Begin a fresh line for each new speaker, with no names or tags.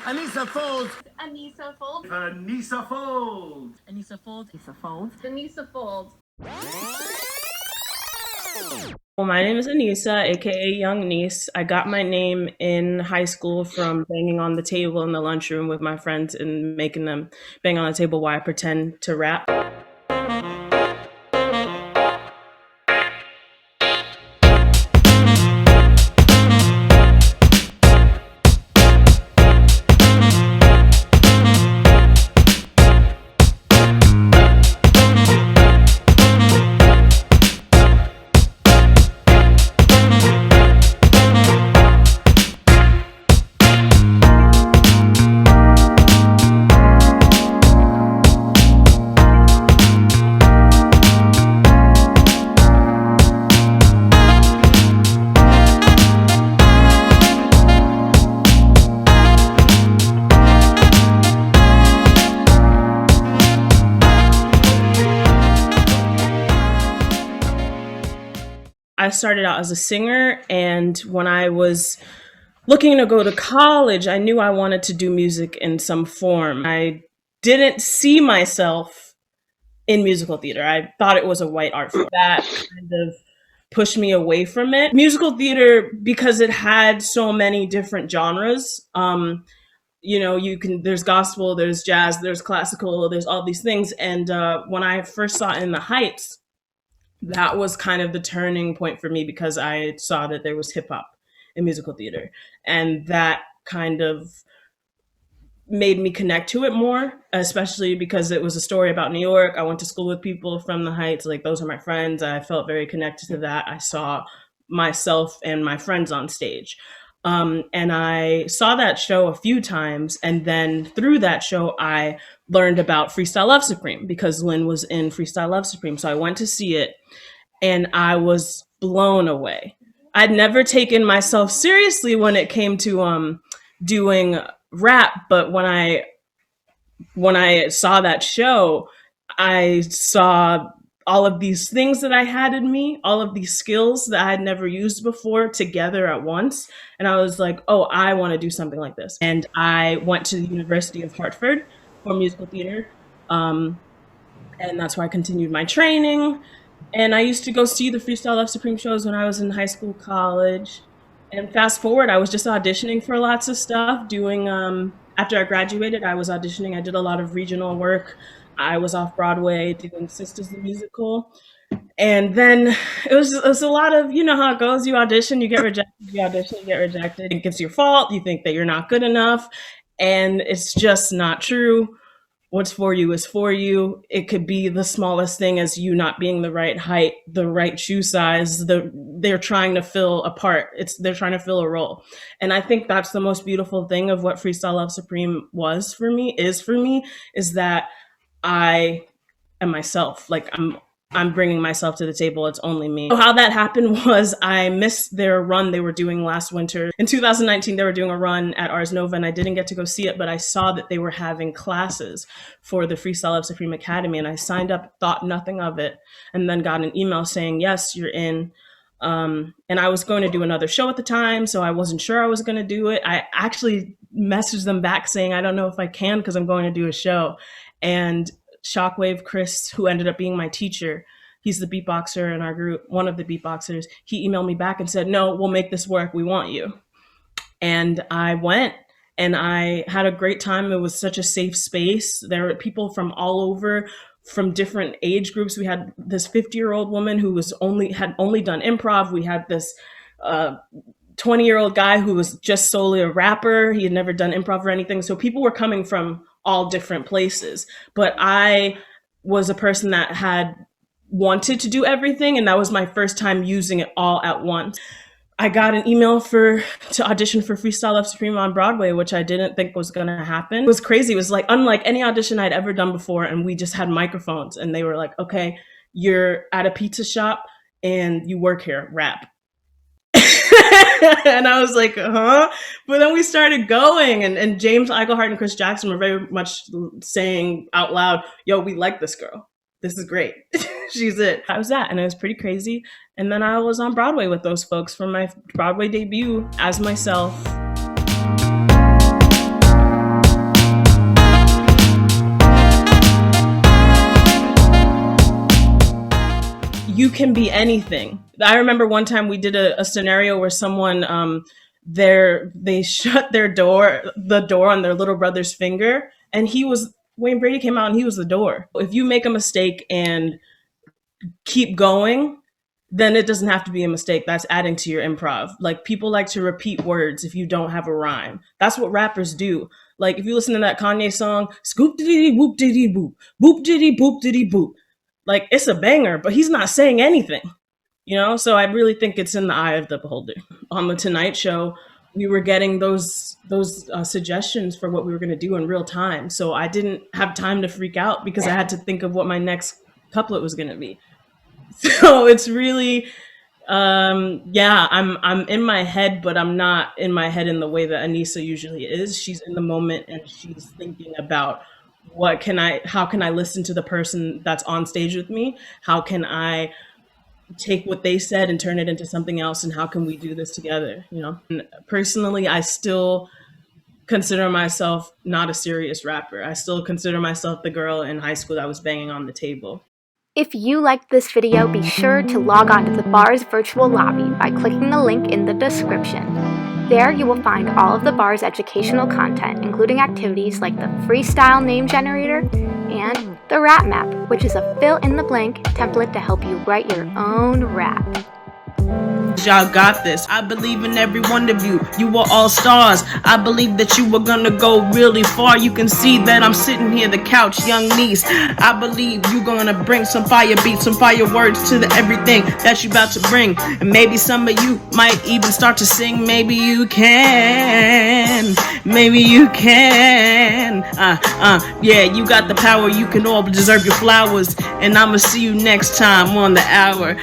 Aneesa Folds.
Aneesa Folds.
Aneesa Folds.
Aneesa Folds.
Aneesa Folds. Aneesa Folds.
Well, my name is Aneesa, aka Young Niece. I got my name in high school from banging on the table in the lunchroom with my friends and making them bang on the table while I pretend to rap. I started out as a singer, and when I was looking to go to college, I knew I wanted to do music in some form. I didn't see myself in musical theater. I thought it was a white art form. That kind of pushed me away from it. Musical theater, because it had so many different genres, there's gospel, there's jazz, there's classical, there's all these things. And when I first saw it in the Heights, that was kind of the turning point for me, because I saw that there was hip hop in musical theater. And that kind of made me connect to it more, especially because it was a story about New York. I went to school with people from the Heights, like those are my friends. I felt very connected to that. I saw myself and my friends on stage. And I saw that show a few times. And then through that show, I learned about Freestyle Love Supreme, because Lynn was in Freestyle Love Supreme. So I went to see it and I was blown away. I'd never taken myself seriously when it came to doing rap. But when I saw that show, I saw all of these things that I had in me, all of these skills that I had never used before together at once. And I was like, oh, I want to do something like this. And I went to the University of Hartford for musical theater. And that's where I continued my training. And I used to go see the Freestyle Love Supreme shows when I was in high school, college. And fast forward, I was just auditioning for lots of stuff, doing, after I graduated, I was auditioning. I did a lot of regional work. I was off Broadway doing Sisters the Musical. And then it was a lot of, you know how it goes. You audition, you get rejected, you audition, you get rejected. It's your fault. You think that you're not good enough. And it's just not true. What's for you is for you. It could be the smallest thing as you not being the right height, the right shoe size. They're trying to fill a part. They're trying to fill a role. And I think that's the most beautiful thing of what Freestyle Love Supreme is for me, is that I am myself. Like I'm bringing myself to the table. It's only me. So how that happened was I missed their run they were doing last winter. In 2019, they were doing a run at Ars Nova, and I didn't get to go see it, but I saw that they were having classes for the Freestyle Love Supreme Academy, and I signed up, thought nothing of it, and then got an email saying, yes, you're in. And I was going to do another show at the time, so I wasn't sure I was going to do it. I actually messaged them back saying, I don't know if I can because I'm going to do a show. And Shockwave Chris, who ended up being my teacher, he's the beatboxer in our group, one of the beatboxers, he emailed me back and said, no, we'll make this work. We want you. And I went and I had a great time. It was such a safe space. There were people from all over, from different age groups. We had this 50-year-old woman who had only done improv. We had this 20-year-old guy who was just solely a rapper. He had never done improv or anything. So people were coming from all different places. But I was a person that had wanted to do everything, and that was my first time using it all at once. I got an email to audition for Freestyle Love Supreme on Broadway, which I didn't think was going to happen. It was crazy. It was like unlike any audition I'd ever done before, and we just had microphones, and they were like, okay, you're at a pizza shop and you work here, rap. And I was like, huh? But then we started going, and James Eichelhart and Chris Jackson were very much saying out loud, yo, we like this girl. This is great. She's it. That was that. And it was pretty crazy. And then I was on Broadway with those folks for my Broadway debut as myself. you can be anything. I remember one time we did a scenario where someone they shut the door on their little brother's finger, and Wayne Brady came out and he was the door. If you make a mistake and keep going, then it doesn't have to be a mistake. That's adding to your improv. Like, people like to repeat words if you don't have a rhyme. That's what rappers do. Like, if you listen to that Kanye song, scoop diddy boop diddy boop, boop diddy boop diddy boop. Like, it's a banger, but he's not saying anything, you know? So I really think it's in the eye of the beholder. On the Tonight Show, we were getting those suggestions for what we were going to do in real time. So I didn't have time to freak out because I had to think of what my next couplet was going to be. So it's really, I'm in my head, but I'm not in my head in the way that Aneesa usually is. She's in the moment and she's thinking about how can I listen to the person that's on stage with me? How can I take what they said and turn it into something else? And how can we do this together? You know, and personally, I still consider myself not a serious rapper. I still consider myself the girl in high school that was banging on the table.
If you liked this video, be sure to log on to the bar's virtual lobby by clicking the link in the description. There you will find all of the bar's educational content, including activities like the freestyle name generator and the rap map, which is a fill-in-the-blank template to help you write your own rap.
Y'all got this. I believe in every one of you. You are all stars. I believe that you are gonna go really far. You can see that I'm sitting here, the couch, young niece. I believe you gonna bring some fire beats, some fire words to the everything that you about to bring. And maybe some of you might even start to sing. Maybe you can. Maybe you can. Yeah, you got the power. You can all deserve your flowers. And I'ma see you next time on the hour.